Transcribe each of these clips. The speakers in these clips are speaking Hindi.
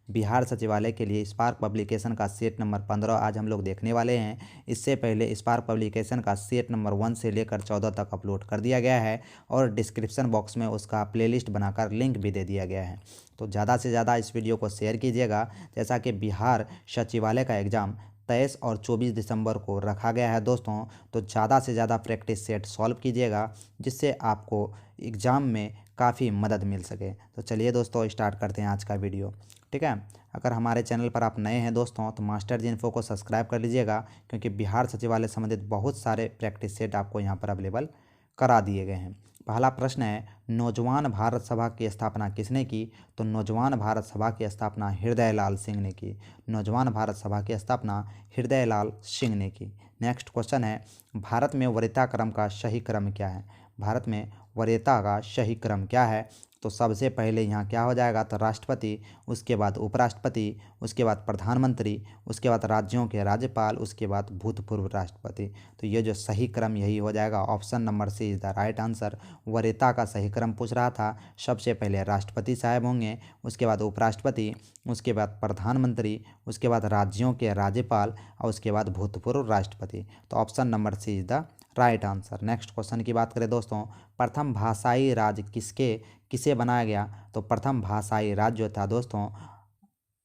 बिहार सचिवालय के लिए स्पार्क पब्लिकेशन का सेट नंबर 15 आज हम लोग देखने वाले हैं। इससे पहले स्पार्क पब्लिकेशन का सेट नंबर 1 से लेकर 14 तक अपलोड कर दिया गया है और डिस्क्रिप्शन बॉक्स में उसका प्लेलिस्ट बनाकर लिंक भी दे दिया गया है। तो ज़्यादा से ज़्यादा इस वीडियो को शेयर कीजिएगा, जैसा कि बिहार सचिवालय का एग्ज़ाम 23 और 24 दिसंबर को रखा गया है दोस्तों। तो ज़्यादा से ज़्यादा प्रैक्टिस सेट सॉल्व कीजिएगा, जिससे आपको एग्ज़ाम में काफ़ी मदद मिल सके। तो चलिए दोस्तों, स्टार्ट करते हैं आज का वीडियो। ठीक है, अगर हमारे चैनल पर आप नए हैं दोस्तों तो मास्टर जी इन्फो को सब्सक्राइब कर लीजिएगा, क्योंकि बिहार सचिवालय संबंधित बहुत सारे प्रैक्टिस सेट आपको यहाँ पर अवेलेबल करा दिए गए हैं। पहला प्रश्न है, नौजवान भारत सभा की स्थापना किसने की? तो नौजवान भारत सभा की स्थापना हृदयलाल सिंह ने की। नौजवान भारत सभा की स्थापना हृदयलाल सिंह ने की। नेक्स्ट क्वेश्चन है, भारत में वरीयता क्रम का सही क्रम क्या है? भारत में वरीयता का सही क्रम क्या है? तो सबसे पहले यहाँ क्या हो जाएगा, तो राष्ट्रपति, उसके बाद उपराष्ट्रपति, उसके बाद प्रधानमंत्री, उसके बाद राज्यों के राज्यपाल, उसके बाद भूतपूर्व राष्ट्रपति। तो ये जो सही क्रम यही हो जाएगा। Option number C is the right answer. वरीयता का सही क्रम पूछ रहा था। सबसे पहले राष्ट्रपति साहब होंगे, उसके बाद उपराष्ट्रपति, उसके बाद प्रधानमंत्री, उसके बाद राज्यों के राज्यपाल और उसके बाद भूतपूर्व राष्ट्रपति। तो option number C is the right answer. Next question की बात करें दोस्तों, प्रथम भाषाई राज्य किसे बनाया गया? तो प्रथम भाषाई राज्य जो था दोस्तों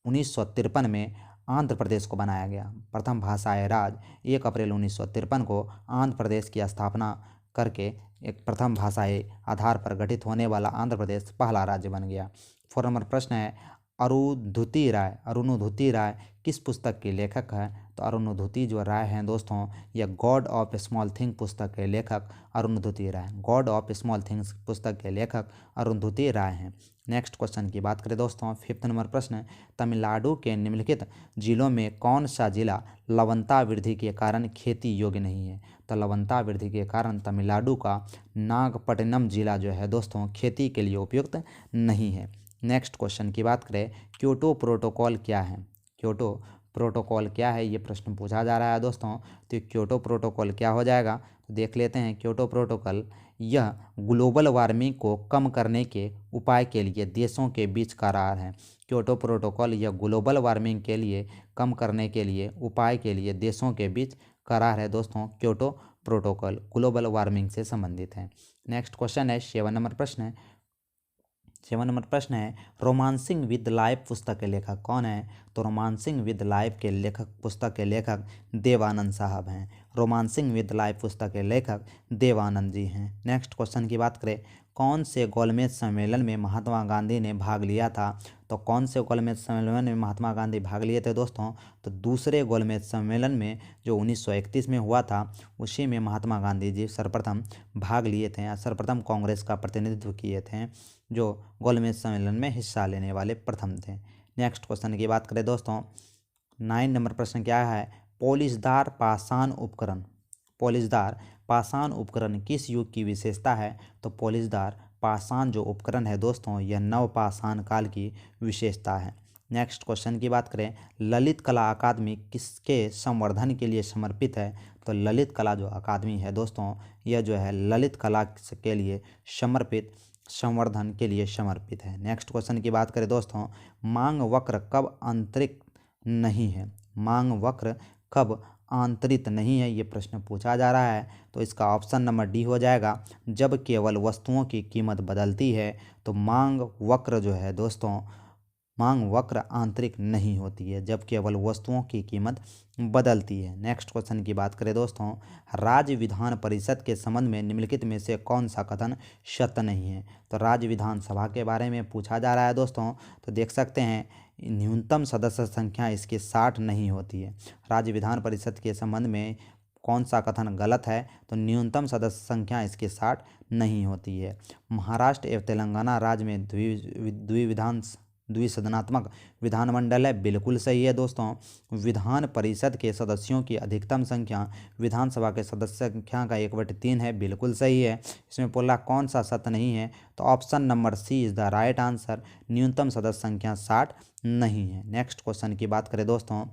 1953 में आंध्र प्रदेश को बनाया गया। प्रथम भाषाई राज्य 1 अप्रैल 1953 को आंध्र प्रदेश की स्थापना करके एक प्रथम भाषाई आधार पर गठित होने वाला आंध्र प्रदेश पहला राज्य बन गया। 4 नंबर प्रश्न है, अरुणधुति राय किस पुस्तक के लेखक है? तो अरुणधुति जो राय हैं दोस्तों, यह गॉड ऑफ स्मॉल थिंग पुस्तक के लेखक अरुणधुति राय, गॉड ऑफ स्मॉल थिंग्स पुस्तक के लेखक अरुणधुति राय हैं। नेक्स्ट क्वेश्चन की बात करें दोस्तों, 5 नंबर प्रश्न, तमिलनाडु के निम्नलिखित जिलों में कौन सा जिला लवणता वृद्धि के कारण खेती योग्य नहीं है? तो लवणता वृद्धि के कारण तमिलनाडु का नागपट्टिनम जिला जो है दोस्तों खेती के लिए उपयुक्त नहीं है। नेक्स्ट क्वेश्चन की बात करें, क्योटो प्रोटोकॉल क्या है? क्योटो प्रोटोकॉल क्या है, ये प्रश्न पूछा जा रहा है दोस्तों। तो क्योटो प्रोटोकॉल क्या हो जाएगा, तो देख लेते हैं। क्योटो प्रोटोकॉल यह ग्लोबल वार्मिंग को कम करने के उपाय के लिए देशों के बीच करार है। क्योटो प्रोटोकॉल यह ग्लोबल वार्मिंग के लिए कम करने के लिए उपाय के लिए देशों के बीच करार है दोस्तों। क्योटो प्रोटोकॉल ग्लोबल वार्मिंग से संबंधित है। नेक्स्ट क्वेश्चन है 7 नंबर प्रश्न है। 7 नंबर प्रश्न है, रोमांसिंग विद लाइफ पुस्तक के लेखक कौन है? तो रोमांसिंग विद लाइफ के लेखक पुस्तक के लेखक देवानंद साहब हैं। रोमांसिंग विद लाइफ पुस्तक के लेखक देवानंद जी हैं। नेक्स्ट क्वेश्चन की बात करें, कौन से गोलमेज सम्मेलन में महात्मा गांधी ने भाग लिया था? तो कौन से गोलमेज सम्मेलन में महात्मा गांधी भाग लिए थे दोस्तों? तो दूसरे गोलमेज सम्मेलन में जो 1931 में हुआ था, उसी में महात्मा गांधी जी सर्वप्रथम भाग लिए थे या सर्वप्रथम कांग्रेस का प्रतिनिधित्व किए थे, जो गोलमेज सम्मेलन में हिस्सा लेने वाले प्रथम थे। नेक्स्ट क्वेश्चन की बात करें दोस्तों, 9 नंबर प्रश्न क्या है, पोलिशदार पाषाण उपकरण, पोलिशदार पाषाण उपकरण किस युग की विशेषता है? तो पोलिशदार पाषाण जो उपकरण है दोस्तों, यह नवपाषाण काल की विशेषता है। नेक्स्ट क्वेश्चन की बात करें, ललित कला अकादमी किसके संवर्धन के लिए समर्पित है? तो ललित कला जो अकादमी है दोस्तों, यह जो है ललित कला के लिए समर्पित, संवर्धन के लिए समर्पित है। नेक्स्ट क्वेश्चन की बात करें दोस्तों, मांग वक्र कब आंतरिक नहीं है? मांग वक्र कब आंतरित नहीं है, ये प्रश्न पूछा जा रहा है। तो इसका ऑप्शन नंबर डी हो जाएगा, जब केवल वस्तुओं की कीमत बदलती है। तो मांग वक्र जो है दोस्तों, मांग वक्र आंतरिक नहीं होती है जब केवल वस्तुओं की कीमत बदलती है। नेक्स्ट क्वेश्चन की बात करें दोस्तों, राज्य विधान परिषद के संबंध में निम्नलिखित में से कौन सा कथन सत्य नहीं है? तो राज्य विधानसभा के बारे में पूछा जा रहा है दोस्तों। तो देख सकते हैं, न्यूनतम सदस्य संख्या इसकी 60 नहीं होती है। राज्य विधान परिषद के संबंध में कौन सा कथन गलत है? तो न्यूनतम सदस्य संख्या इसकी 60 नहीं होती है। महाराष्ट्र एवं तेलंगाना राज्य में द्विसदनात्मक विधानमंडल है, बिल्कुल सही है दोस्तों। विधान परिषद के सदस्यों की अधिकतम संख्या विधानसभा के सदस्य संख्या का 1/3 है, बिल्कुल सही है। इसमें बोला कौन सा सत्य नहीं है? तो option number C is the right answer, न्यूनतम सदस्य संख्या 60 नहीं है। नेक्स्ट क्वेश्चन की बात करें दोस्तों,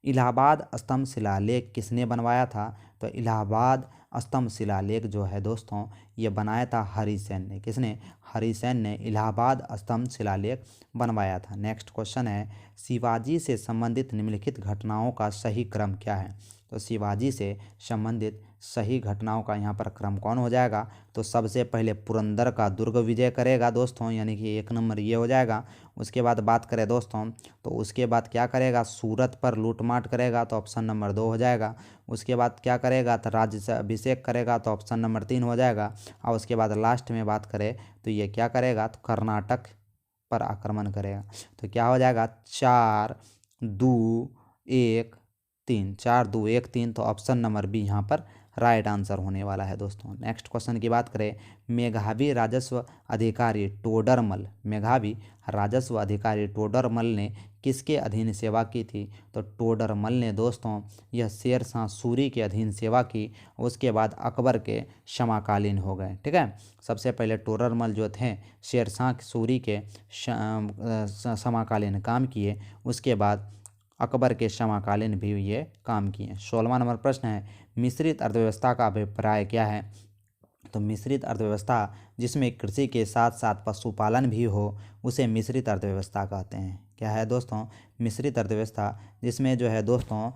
इलाहाबाद स्तंभ शिलालेख किसने बनवाया था? तो इलाहाबाद स्तंभ शिलालेख जो है दोस्तों ये बनाया था हरिसेन ने। किसने? हरिसेन ने इलाहाबाद स्तंभ शिलालेख बनवाया था। नेक्स्ट क्वेश्चन है, शिवाजी से संबंधित निम्नलिखित घटनाओं का सही क्रम क्या है? तो शिवाजी से संबंधित सही घटनाओं का यहाँ पर क्रम कौन हो जाएगा? तो सबसे पहले पुरंदर का दुर्ग विजय करेगा दोस्तों, यानी कि 1 नंबर ये हो जाएगा। उसके बाद बात करें दोस्तों तो उसके बाद क्या करेगा? सूरत पर लूटमाट करेगा, तो ऑप्शन नंबर 2 हो जाएगा। उसके बाद क्या करेगा? तो राज्य से अभिषेक करेगा, तो ऑप्शन नंबर 3 हो जाएगा। और उसके बाद लास्ट में बात करें तो ये क्या करेगा? तो कर्नाटक पर आक्रमण करेगा। तो क्या हो जाएगा? 4 2 1 3, 4 2 1 3, तो ऑप्शन नंबर बी यहाँ पर राइट आंसर होने वाला है दोस्तों। नेक्स्ट क्वेश्चन की बात करें, मेघावी राजस्व अधिकारी टोडरमल, मेघावी राजस्व अधिकारी टोडरमल ने किसके अधीन सेवा की थी? तो टोडरमल ने दोस्तों यह शेरशाह सूरी के अधीन सेवा की, उसके बाद अकबर के समकालीन हो गए। ठीक है, सबसे पहले टोडरमल जो थे शेरशाह सूरी के समकालीन काम किए, उसके बाद अकबर के समकालीन भी ये काम किए। 16वां नंबर प्रश्न है, मिश्रित अर्थव्यवस्था का अभिप्राय क्या है? तो मिश्रित अर्थव्यवस्था जिसमें कृषि के साथ साथ पशुपालन भी हो उसे मिश्रित अर्थव्यवस्था कहते हैं। क्या है दोस्तों? मिश्रित अर्थव्यवस्था जिसमें जो है दोस्तों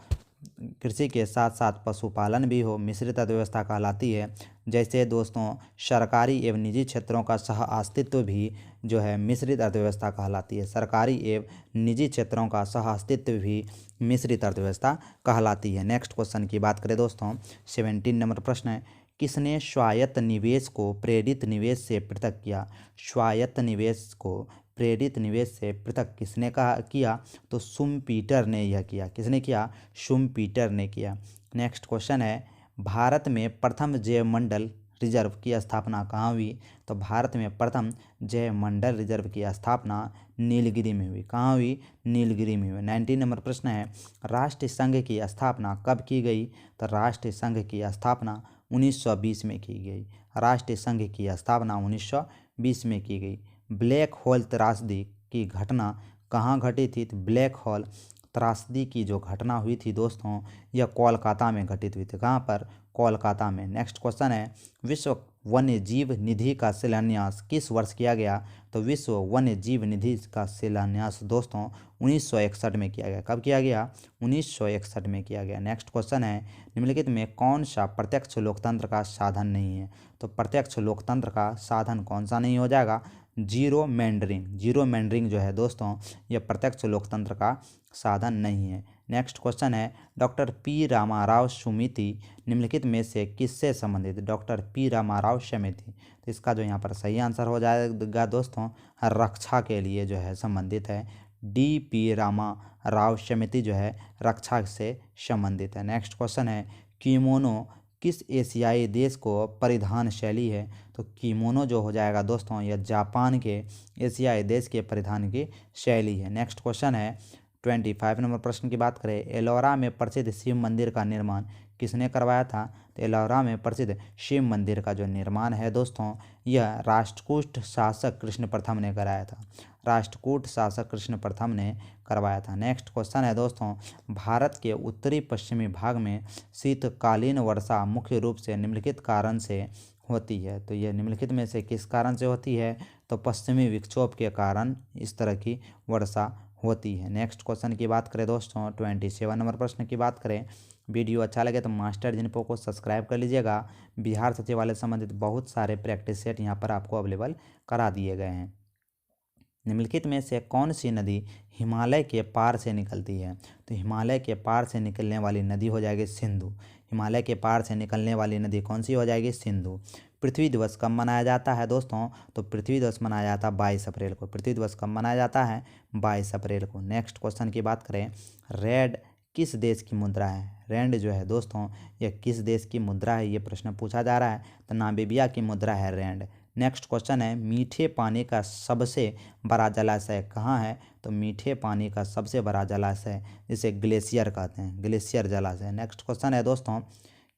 कृषि के साथ साथ पशुपालन भी हो, मिश्रित अर्थव्यवस्था कहलाती है। जैसे दोस्तों सरकारी एवं निजी क्षेत्रों का सह अस्तित्व भी जो है मिश्रित अर्थव्यवस्था कहलाती है। सरकारी एवं निजी क्षेत्रों का सह अस्तित्व भी मिश्रित अर्थव्यवस्था कहलाती है। नेक्स्ट क्वेश्चन की बात करें दोस्तों, 17 नंबर प्रश्न है, किसने स्वायत्त निवेश को प्रेरित निवेश से पृथक किया? स्वायत्त निवेश को प्रेरित निवेश से पृथक किसने कहा किया? तो शुम्पीटर ने यह किया। किसने किया? शुम्पीटर ने किया। नेक्स्ट क्वेश्चन है, भारत में प्रथम जैव मंडल रिजर्व की स्थापना कहाँ हुई? तो भारत में प्रथम जैव मंडल रिजर्व की स्थापना नीलगिरी में हुई। कहाँ हुई? नीलगिरी में हुई। 19 नंबर प्रश्न है, राष्ट्रीय संघ की स्थापना कब की गई? तो राष्ट्रीय संघ की स्थापना 1920 में की गई। राष्ट्रीय संघ की स्थापना 1920 में की गई। ब्लैक होल त्रासदी की घटना कहाँ घटी थी? तो ब्लैक होल त्रासदी की जो घटना हुई थी दोस्तों यह कोलकाता में घटित हुई थी। कहाँ पर? कोलकाता में। नेक्स्ट क्वेश्चन है, विश्व वन्य जीव निधि का शिलान्यास किस वर्ष किया गया? तो विश्व वन्य जीव निधि का शिलान्यास दोस्तों 1961 में किया गया। कब किया गया? 1961 में किया गया। नेक्स्ट क्वेश्चन है, निम्नलिखित में कौन सा प्रत्यक्ष लोकतंत्र का साधन नहीं है? तो प्रत्यक्ष लोकतंत्र का साधन कौन सा नहीं हो जाएगा? Zero meandering. जीरो मेंडरिंग जो है दोस्तों यह प्रत्यक्ष लोकतंत्र का साधन नहीं है। नेक्स्ट क्वेश्चन है, डॉक्टर पी रामाराव समिति निम्नलिखित में से किससे संबंधित? डॉक्टर पी रामाराव समिति, तो इसका जो यहाँ पर सही आंसर हो जाएगा दोस्तों रक्षा के लिए जो है संबंधित है। डी पी रामाराव समिति जो है रक्षा से संबंधित है। नेक्स्ट क्वेश्चन है, किमोनो किस एशियाई देश को परिधान शैली है? तो किमोनो जो हो जाएगा दोस्तों यह जापान के एशियाई देश के परिधान की शैली है। नेक्स्ट क्वेश्चन है, 25 नंबर प्रश्न की बात करें, एलोरा में प्रसिद्ध शिव मंदिर का निर्माण किसने करवाया था? तो एलोरा में प्रसिद्ध शिव मंदिर का जो निर्माण है दोस्तों यह राष्ट्रकूट शासक कृष्ण प्रथम ने कराया था। राष्ट्रकूट शासक कृष्ण प्रथम ने करवाया था। नेक्स्ट क्वेश्चन है दोस्तों, भारत के उत्तरी पश्चिमी भाग में शीतकालीन वर्षा मुख्य रूप से निम्नलिखित कारण से होती है। तो यह निम्नलिखित में से किस कारण से होती है? तो पश्चिमी विक्षोभ के कारण इस तरह की वर्षा होती है। नेक्स्ट क्वेश्चन की बात करें दोस्तों, 27 नंबर प्रश्न की बात करें, वीडियो अच्छा लगे तो मास्टर जिनको को सब्सक्राइब कर लीजिएगा। बिहार सचिवालय संबंधित बहुत सारे प्रैक्टिस सेट यहाँ पर आपको अवेलेबल करा दिए गए हैं। निम्नलिखित में से कौन सी नदी हिमालय के पार से निकलती है? तो हिमालय के पार से निकलने वाली नदी हो जाएगी सिंधु। हिमालय के पार से निकलने वाली नदी कौन सी हो जाएगी? सिंधु। पृथ्वी दिवस कब मनाया जाता है दोस्तों? तो पृथ्वी दिवस मनाया जाता है 22 अप्रैल को। पृथ्वी दिवस कब मनाया जाता है? 22 अप्रैल को। नेक्स्ट क्वेश्चन की बात करें, रेड किस देश की मुद्रा है? रैंड जो है दोस्तों यह किस देश की मुद्रा है, ये प्रश्न पूछा जा रहा है। तो नामीबिया की मुद्रा है रैंड। नेक्स्ट क्वेश्चन है, मीठे पानी का सबसे बड़ा जलाशय कहाँ है? तो मीठे पानी का सबसे बड़ा जलाशय जिसे ग्लेशियर कहते हैं, ग्लेशियर जलाशय। नेक्स्ट क्वेश्चन है दोस्तों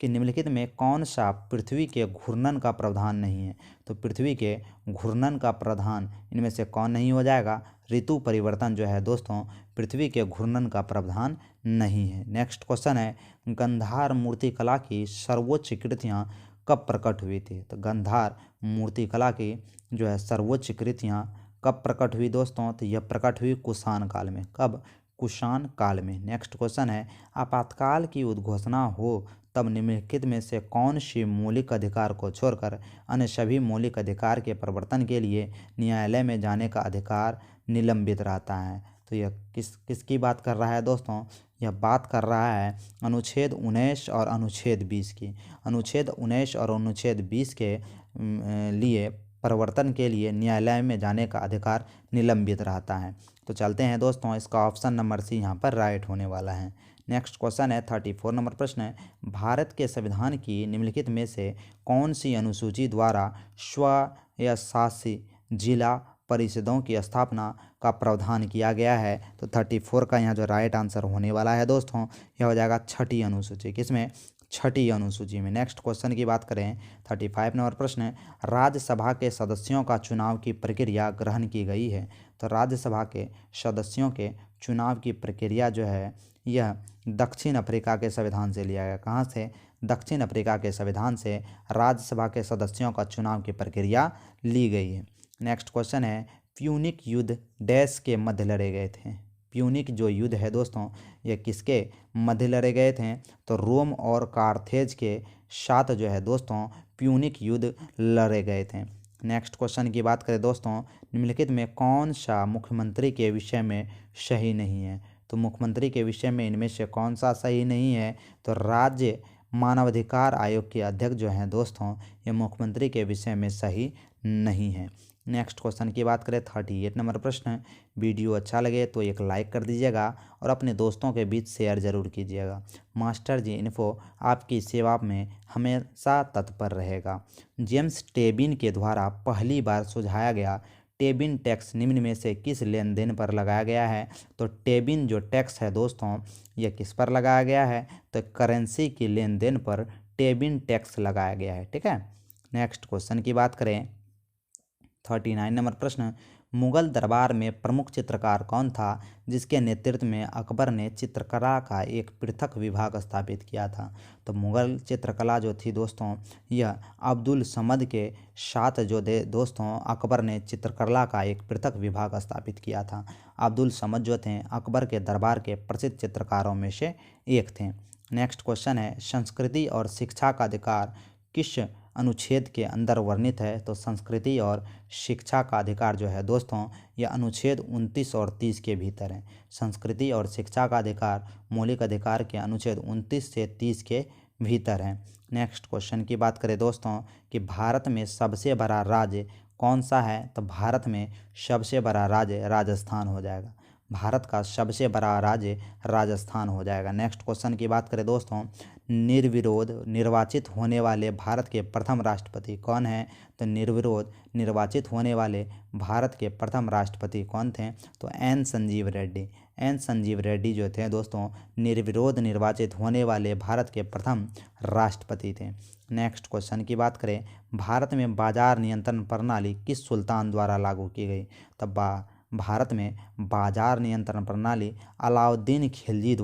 कि निम्नलिखित में कौन सा पृथ्वी के घूर्णन का प्रावधान नहीं है? तो पृथ्वी के घूर्णन का प्रावधान इनमें से कौन नहीं हो जाएगा? ऋतु परिवर्तन जो है दोस्तों पृथ्वी के घूर्णन का प्रावधान नहीं है। नेक्स्ट क्वेश्चन है, गंधार मूर्तिकला की सर्वोच्च कृतियाँ कब प्रकट हुई थी? तो गंधार मूर्तिकला की जो है सर्वोच्च कृतियाँ कब प्रकट हुई दोस्तों? तो यह प्रकट हुई कुषाण काल में। कब? कुषाण काल में। नेक्स्ट क्वेश्चन है, आपातकाल की उद्घोषणा हो तब निम्नलिखित में से कौन सी मौलिक अधिकार को छोड़कर अन्य सभी मौलिक अधिकार के प्रवर्तन के लिए न्यायालय में जाने का अधिकार निलंबित रहता है? तो यह किसकी बात कर रहा है दोस्तों? यह बात कर रहा है अनुच्छेद 19 और अनुच्छेद 20 की। अनुच्छेद 19 और अनुच्छेद 20 के लिए प्रवर्तन के लिए न्यायालय में जाने का अधिकार निलंबित रहता है। तो चलते हैं दोस्तों, इसका ऑप्शन नंबर सी यहाँ पर राइट होने वाला है। नेक्स्ट क्वेश्चन है 34 नंबर प्रश्न है, भारत के संविधान की निम्नलिखित में से कौन सी अनुसूची द्वारा स्वशासी जिला परिषदों की स्थापना का प्रावधान किया गया है? तो 34 का यहाँ जो राइट आंसर होने वाला है दोस्तों, यह हो जाएगा छठी अनुसूची। किसमें? छठी अनुसूची में। नेक्स्ट क्वेश्चन की बात करें 35 नंबर प्रश्न है, राज्यसभा के सदस्यों का चुनाव की प्रक्रिया ग्रहण की गई है। तो राज्यसभा के सदस्यों के चुनाव की प्रक्रिया जो है यह दक्षिण अफ्रीका के संविधान से लिया गया। कहाँ से? दक्षिण अफ्रीका के संविधान से राज्यसभा के सदस्यों का चुनाव की प्रक्रिया ली गई है। नेक्स्ट क्वेश्चन है, प्यूनिक युद्ध डैश के मध्य लड़े गए थे? प्यूनिक जो युद्ध है दोस्तों, ये किसके मध्य लड़े गए थे? तो रोम और कार्थेज के साथ जो है दोस्तों प्यूनिक युद्ध लड़े गए थे। नेक्स्ट क्वेश्चन की बात करें दोस्तों, निम्नलिखित में कौन सा मुख्यमंत्री के विषय में सही नहीं है? तो मुख्यमंत्री के विषय में इनमें से कौन सा सही नहीं है? तो राज्य मानवाधिकार आयोग के अध्यक्ष जो हैं दोस्तों, ये मुख्यमंत्री के विषय में सही नहीं है। नेक्स्ट क्वेश्चन की बात करें 38 नंबर प्रश्न है, वीडियो अच्छा लगे तो एक लाइक कर दीजिएगा और अपने दोस्तों के बीच शेयर जरूर कीजिएगा। मास्टर जी इन्फो आपकी सेवा में हमेशा तत्पर रहेगा। जेम्स टेबिन के द्वारा पहली बार सुझाया गया टेबिन टैक्स निम्न में से किस लेन देन पर लगाया गया है? तो टेबिन जो टैक्स है दोस्तों, यह किस पर लगाया गया है? तो करेंसी की लेन देन पर टेबिन टैक्स लगाया गया है। ठीक है। नेक्स्ट क्वेश्चन की बात करें 39 नंबर प्रश्न, मुगल दरबार में प्रमुख चित्रकार कौन था जिसके नेतृत्व में अकबर ने चित्रकला का एक पृथक विभाग स्थापित किया था? तो मुगल चित्रकला जो थी दोस्तों, यह अब्दुल समद के साथ जो दोस्तों अकबर ने चित्रकला का एक पृथक विभाग स्थापित किया था। अब्दुल समद जो थे अकबर के दरबार के प्रसिद्ध चित्रकारों में से एक थे। नेक्स्ट क्वेश्चन है, संस्कृति और शिक्षा का अधिकार किस अनुच्छेद के अंदर वर्णित है? तो संस्कृति और शिक्षा का अधिकार जो है दोस्तों, यह अनुच्छेद 29 और 30 के भीतर है। संस्कृति और शिक्षा का अधिकार मौलिक अधिकार के अनुच्छेद 29 से 30 के भीतर है। नेक्स्ट क्वेश्चन की बात करें दोस्तों कि भारत में सबसे बड़ा राज्य कौन सा है? तो भारत में सबसे बड़ा राज्य राजस्थान हो जाएगा। भारत का सबसे बड़ा राज्य राजस्थान हो जाएगा। नेक्स्ट क्वेश्चन की बात करें दोस्तों, निर्विरोध निर्वाचित होने वाले भारत के प्रथम राष्ट्रपति कौन हैं? तो निर्विरोध निर्वाचित होने वाले भारत के प्रथम राष्ट्रपति कौन थे? तो एन संजीव रेड्डी। एन संजीव रेड्डी जो थे दोस्तों निर्विरोध निर्वाचित होने वाले भारत के प्रथम राष्ट्रपति थे। नेक्स्ट क्वेश्चन की बात करें, भारत में बाजार नियंत्रण प्रणाली किस सुल्तान द्वारा लागू की गई? तब भारत में बाजार नियंत्रण प्रणाली अलाउद्दीन खिलजी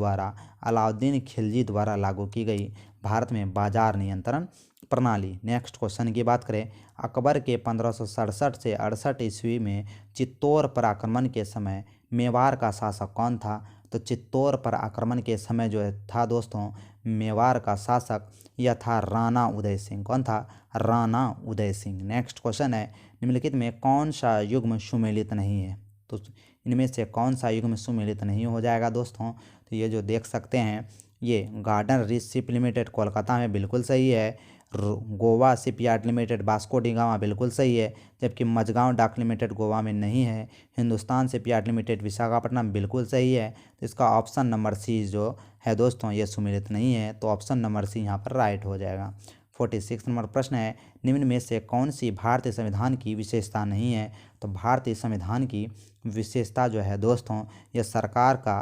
द्वारा लागू की गई भारत में बाजार नियंत्रण प्रणाली। नेक्स्ट क्वेश्चन की बात करें, अकबर के 1567 से 68 ईस्वी में चित्तौड़ पर आक्रमण के समय मेवाड़ का शासक कौन था? तो चित्तौड़ पर आक्रमण के समय जो था दोस्तों मेवाड़ का शासक यह था राणा उदय सिंह। कौन था? राणा उदय सिंह। नेक्स्ट क्वेश्चन है, निम्नलिखित में कौन सा युग्म सुमेलित नहीं है? तो इनमें से कौन सा युग्म सुमेलित नहीं हो जाएगा दोस्तों? तो ये जो देख सकते हैं ये garden reach ship limited Kolkata में बिल्कुल सही है। Goa ship yard limited Vasco D gamma बिल्कुल सही है, जबकि मझगांव डाक लिमिटेड गोवा में नहीं है। Hindustan ship yard limited Visakhapatnam बिल्कुल सही है। तो इसका ऑप्शन नंबर सी जो है दोस्तों ये सुमेलित नहीं है, तो ऑप्शन नंबर सी यहाँ पर राइट हो जाएगा। 46 नंबर प्रश्न है, निम्न में से कौन सी भारतीय संविधान की विशेषता नहीं है? तो भारतीय संविधान की विशेषता जो है दोस्तों यह सरकार का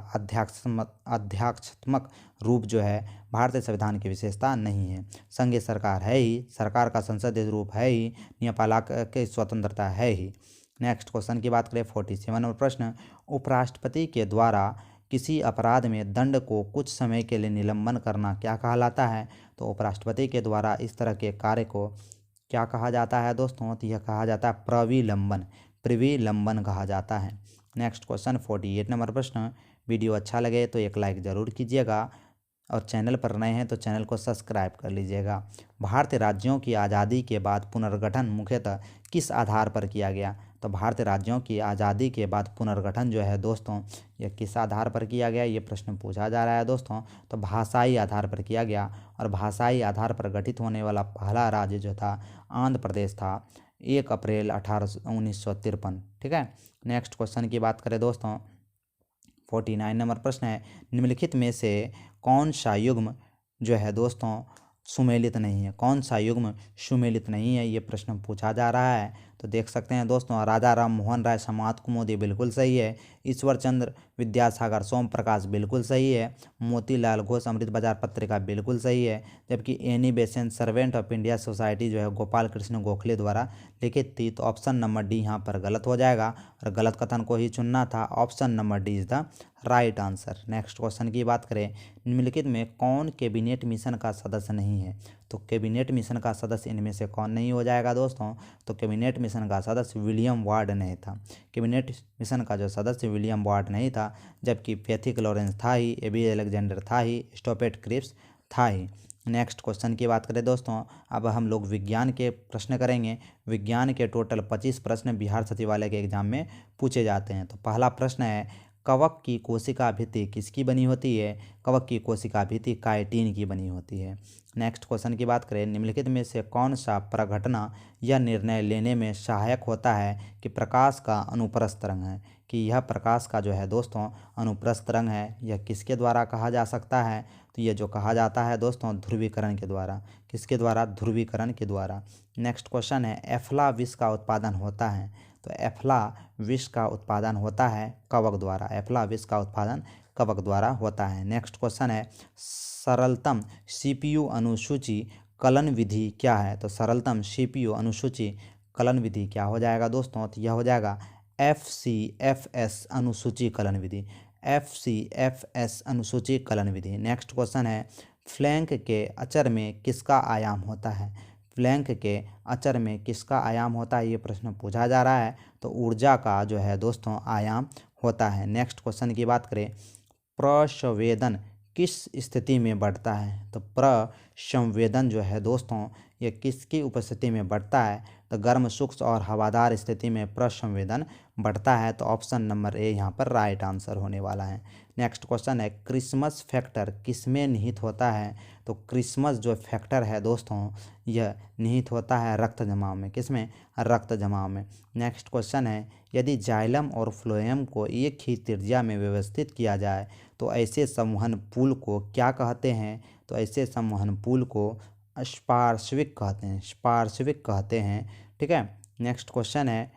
अध्यात्मक रूप जो है भारतीय संविधान की विशेषता नहीं है। संघीय सरकार है ही, सरकार का संसदीय रूप है ही, न्यायपालिका की स्वतंत्रता है ही। नेक्स्ट क्वेश्चन की बात करें 47 नंबर प्रश्न, उपराष्ट्रपति के द्वारा किसी अपराध में दंड को कुछ समय के लिए निलंबन करना क्या कहलाता है? तो उपराष्ट्रपति के द्वारा इस तरह के कार्य को क्या कहा जाता है दोस्तों? तो यह कहा जाता है प्रविलंबन, प्रविलंबन कहा जाता है। नेक्स्ट क्वेश्चन 48 नंबर प्रश्न। वीडियो अच्छा लगे तो एक लाइक ज़रूर कीजिएगा और चैनल पर नए हैं तो चैनल को सब्सक्राइब कर लीजिएगा। भारतीय राज्यों की आज़ादी के बाद पुनर्गठन मुख्यतः किस आधार पर किया गया? तो भारतीय राज्यों की आज़ादी के बाद पुनर्गठन जो है दोस्तों, यह किस आधार पर किया गया, ये प्रश्न पूछा जा रहा है दोस्तों। तो भाषाई आधार पर किया गया, और भाषाई आधार पर गठित होने वाला पहला राज्य जो था आंध्र प्रदेश था, 1 अप्रैल 1953। ठीक है। नेक्स्ट क्वेश्चन की बात करें दोस्तों, 49 नंबर प्रश्न है, निम्नलिखित में से कौन सा युग्म जो है दोस्तों सुमेलित नहीं है? कौन सा युग्म सुमेलित नहीं है, ये प्रश्न पूछा जा रहा है। तो देख सकते हैं दोस्तों, राजा राम मोहन राय समाज कुमुदी बिल्कुल सही है, ईश्वर चंद्र विद्यासागर सोम प्रकाश बिल्कुल सही है, मोतीलाल घोष अमृत बाजार पत्रिका बिल्कुल सही है, जबकि Annie Besant servant of India society जो है गोपाल कृष्ण गोखले द्वारा लिखित थी। तो ऑप्शन नंबर डी यहाँ पर गलत हो जाएगा और गलत कथन को ही चुनना था। Option number D is the right answer. Next question की बात करें, निम्नलिखित में कौन कैबिनेट मिशन का सदस्य नहीं है? तो कैबिनेट मिशन का सदस्य इनमें से कौन नहीं हो जाएगा दोस्तों? तो कैबिनेट मिशन का सदस्य विलियम वार्ड नहीं था। कैबिनेट मिशन का जो सदस्य विलियम वार्ड नहीं था, जबकि पैथिक लॉरेंस था ही, एबी अलेक्जेंडर था ही, स्टोपेट क्रिप्स था ही। नेक्स्ट क्वेश्चन की बात करें दोस्तों, अब हम लोग विज्ञान के प्रश्न करेंगे। विज्ञान के टोटल 25 प्रश्न बिहार सचिवालय के एग्जाम में पूछे जाते हैं। तो पहला प्रश्न है, कवक की कोशिका भित्ति किसकी बनी होती है? कवक की कोशिका भित्ति काइटिन की बनी होती है। नेक्स्ट क्वेश्चन की बात करें, निम्नलिखित में से कौन सा प्रघटना या निर्णय लेने में सहायक होता है कि प्रकाश का अनुप्रस्थ तरंग है? कि यह प्रकाश का जो है दोस्तों अनुप्रस्थ तरंग है, यह किसके द्वारा कहा जा सकता है? तो ये जो कहा जाता है दोस्तों ध्रुवीकरण के द्वारा। किसके द्वारा? ध्रुवीकरण के द्वारा। नेक्स्ट क्वेश्चन है, एफ्ला विष का उत्पादन होता है? तो एफ्ला विष का उत्पादन होता है कवक द्वारा। एफ्ला विष का उत्पादन कवक द्वारा होता है। नेक्स्ट क्वेश्चन है, सरलतम सीपीयू अनुसूची कलन विधि क्या है? तो सरलतम सीपीयू अनुसूची कलन विधि क्या हो जाएगा दोस्तों? तो यह हो जाएगा FCFS अनुसूची कलन विधि। FCFS अनुसूची कलन विधि। नेक्स्ट क्वेश्चन है, फ्लैंक के अचर में किसका आयाम होता है? फ्लैंक के अचर में किसका आयाम होता है, ये प्रश्न पूछा जा रहा है। तो ऊर्जा का जो है दोस्तों आयाम होता है। नेक्स्ट क्वेश्चन की बात करें, प्रसंवेदन किस स्थिति में बढ़ता है? तो प्रसंवेदन जो है दोस्तों ये किसकी उपस्थिति में बढ़ता है? तो गर्म, शुष्क और हवादार स्थिति में प्रसंवेदन बढ़ता है। तो ऑप्शन नंबर ए यहाँ पर राइट आंसर होने वाला है। नेक्स्ट क्वेश्चन है, क्रिसमस फैक्टर किसमें निहित होता है? तो क्रिसमस जो फैक्टर है दोस्तों यह निहित होता है रक्त जमाव में। किसमें? रक्त जमाव में। नेक्स्ट क्वेश्चन है, यदि जाइलम और फ्लोएम को एक ही त्रिज्या में व्यवस्थित किया जाए तो ऐसे संवहन पुल को क्या कहते हैं? तो ऐसे संवहन पुल को स्पार्श्विक कहते हैं। स्पार्श्विक कहते हैं। ठीक है। नेक्स्ट क्वेश्चन है,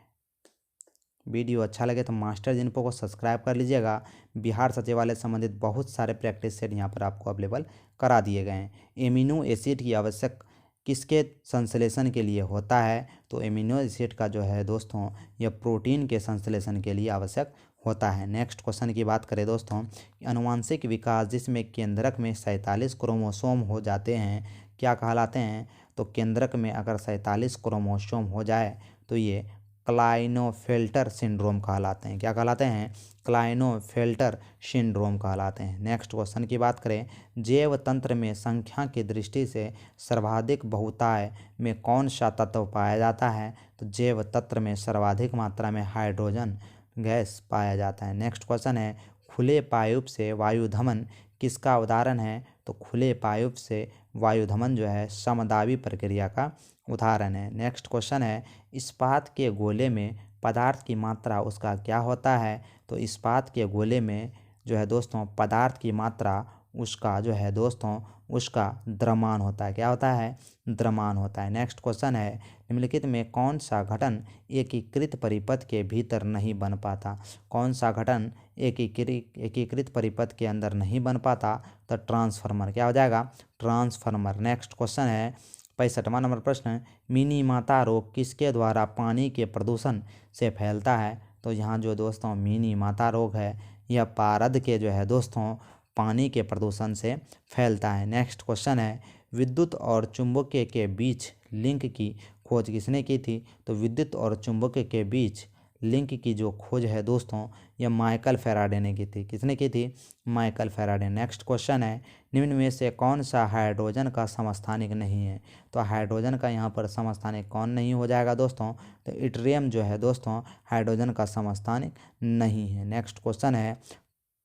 वीडियो अच्छा लगे तो मास्टर जिनको को सब्सक्राइब कर लीजिएगा। बिहार सचिवालय संबंधित बहुत सारे प्रैक्टिस सेट यहाँ पर आपको अवेलेबल करा दिए गए हैं। एमिनो एसिड की आवश्यक किसके संश्लेषण के लिए होता है? तो एमिनो एसिड का जो है दोस्तों यह प्रोटीन के संश्लेषण के लिए आवश्यक होता है। नेक्स्ट क्वेश्चन की बात करें दोस्तों, अनुवांशिक विकास जिसमें केंद्रक में 47 क्रोमोसोम हो जाते हैं क्या कहलाते हैं? तो केंद्रक में अगर 47 क्रोमोसोम हो जाए तो ये क्लाइनोफेल्टर सिंड्रोम कहलाते हैं। क्या कहलाते हैं? क्लाइनोफेल्टर सिंड्रोम कहलाते हैं। नेक्स्ट क्वेश्चन की बात करें, जैव तंत्र में संख्या की दृष्टि से सर्वाधिक बहुतायत में कौन सा तत्व पाया जाता है? तो जैव तंत्र में सर्वाधिक मात्रा में हाइड्रोजन गैस पाया जाता है। नेक्स्ट क्वेश्चन है, खुले पाइप से वायुधमन किसका उदाहरण है? तो खुले पाइप से वायुधमन जो है समदाबी प्रक्रिया का उदाहरण है। नेक्स्ट क्वेश्चन है, इस्पात के गोले में पदार्थ की मात्रा उसका क्या होता है? तो इस्पात के गोले में जो है दोस्तों पदार्थ की मात्रा उसका जो है दोस्तों उसका द्रव्यमान होता है। क्या होता है? द्रव्यमान होता है। नेक्स्ट क्वेश्चन है, निम्नलिखित में कौन सा घटन एकीकृत परिपथ के भीतर नहीं बन पाता? कौन सा घटन एकीकृत परिपथ के अंदर नहीं बन पाता? तो ट्रांसफार्मर। क्या हो जाएगा? ट्रांसफार्मर। नेक्स्ट क्वेश्चन है 65वां नंबर प्रश्न, मिनीमाता रोग किसके द्वारा पानी के प्रदूषण से फैलता है? तो यहाँ जो दोस्तों मिनी माता रोग है यह पारद के जो है दोस्तों पानी के प्रदूषण से फैलता है। नेक्स्ट क्वेश्चन है, विद्युत और चुंबकीय के बीच लिंक की खोज किसने की थी? तो विद्युत और चुंबकीय के बीच लिंक की जो खोज है दोस्तों यह माइकल फैराडे ने की थी। किसने की थी? Michael Faraday. नेक्स्ट क्वेश्चन है, निम्न में से कौन सा हाइड्रोजन का समस्थानिक नहीं है? तो हाइड्रोजन का यहाँ पर समस्थानिक कौन नहीं हो जाएगा दोस्तों? तो इट्रियम जो है दोस्तों हाइड्रोजन का समस्थानिक नहीं है। नेक्स्ट क्वेश्चन है,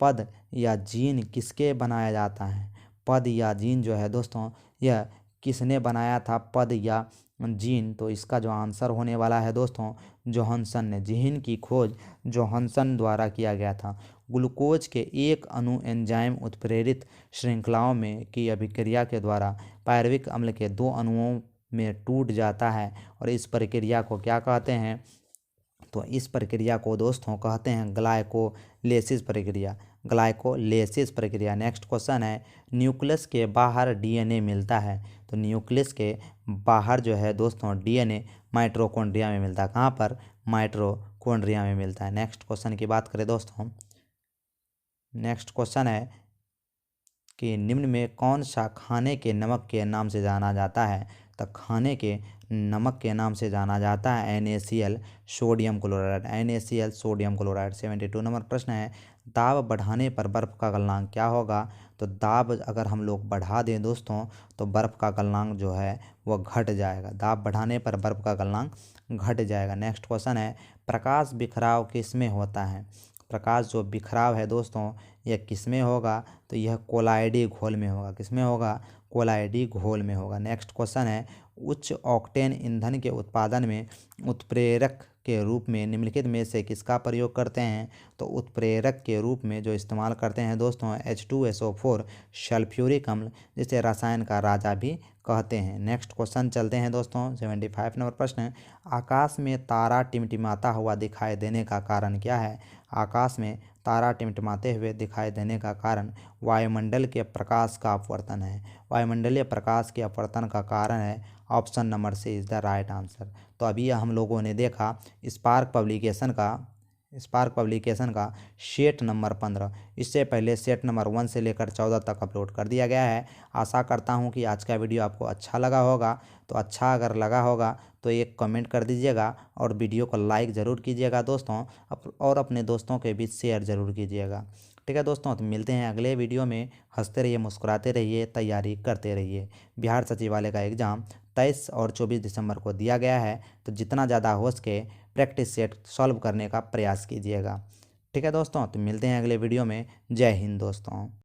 पद या जीन किसके बनाया जाता है? पद या जीन जो है दोस्तों यह किसने बनाया था, पद या जीन? तो इसका जो आंसर होने वाला है दोस्तों जोहानसन ने। जीन की खोज जोहानसन द्वारा किया गया था। ग्लूकोज के एक अणु एंजाइम उत्प्रेरित श्रृंखलाओं में की अभिक्रिया के द्वारा पायरुविक अम्ल के 2 अणुओं में टूट जाता है और इस प्रक्रिया को क्या कहते हैं? तो इस प्रक्रिया को दोस्तों कहते हैं ग्लाइकोलिसिस प्रक्रिया। ग्लाइकोलिसिस प्रक्रिया। नेक्स्ट क्वेश्चन है, न्यूक्लियस के बाहर डीएनए मिलता है। तो न्यूक्लियस के बाहर जो है दोस्तों डीएनए माइटोकॉन्ड्रिया में मिलता है। कहाँ पर? माइटोकॉन्ड्रिया में मिलता है। नेक्स्ट क्वेश्चन की बात करें दोस्तों, नेक्स्ट क्वेश्चन है कि निम्न में कौन सा खाने के नमक के नाम से जाना जाता है? तो खाने के नमक के नाम से जाना जाता है NaCl sodium chloride. NaCl sodium chloride. 72 number प्रश्न है, दाब बढ़ाने पर बर्फ़ का गलनांक क्या होगा? तो दाब अगर हम लोग बढ़ा दें दोस्तों तो बर्फ़ का गलनांक जो है वह घट जाएगा। दाब बढ़ाने पर बर्फ़ का गलनांक घट जाएगा। नेक्स्ट क्वेश्चन है, प्रकाश बिखराव किसमें होता है? प्रकाश जो बिखराव है दोस्तों यह किसमें होगा? तो यह कोलाइडी घोल में होगा। किसमें होगा? कोलाइडी घोल में होगा। नेक्स्ट क्वेश्चन है, उच्च ऑक्टेन ईंधन के उत्पादन में उत्प्रेरक के रूप में निम्नलिखित में से किसका प्रयोग करते हैं? तो उत्प्रेरक के रूप में जो इस्तेमाल करते हैं दोस्तों H2SO4 सल्फ्यूरिक अम्ल, जिसे रसायन का राजा भी कहते हैं। नेक्स्ट क्वेश्चन चलते हैं दोस्तों 75 नंबर प्रश्न है, आकाश में तारा टिमटिमाता हुआ दिखाई देने का कारण क्या है? आकाश में तारा टिमटिमाते हुए दिखाई देने का कारण वायुमंडल के प्रकाश का अपवर्तन है। वायुमंडलीय प्रकाश के अपवर्तन का कारण है option number C is the right answer. तो अभी हम लोगों ने देखा स्पार्क पब्लिकेशन का सेट नंबर 15। इससे पहले सेट नंबर 1 से लेकर 14 तक अपलोड कर दिया गया है। आशा करता हूं कि आज का वीडियो आपको अच्छा लगा होगा। तो अच्छा अगर लगा होगा तो एक कमेंट कर दीजिएगा और वीडियो को लाइक ज़रूर कीजिएगा दोस्तों, और अपने दोस्तों के बीच शेयर ज़रूर कीजिएगा। ठीक है दोस्तों, तो मिलते हैं अगले वीडियो में। हंसते रहिए, मुस्कुराते रहिए, तैयारी करते रहिए। बिहार सचिवालय का एग्ज़ाम 23 और 24 दिसंबर को दिया गया है, तो जितना ज़्यादा हो सके प्रैक्टिस सेट सॉल्व करने का प्रयास कीजिएगा। ठीक है दोस्तों, तो मिलते हैं अगले वीडियो में। जय हिंद दोस्तों।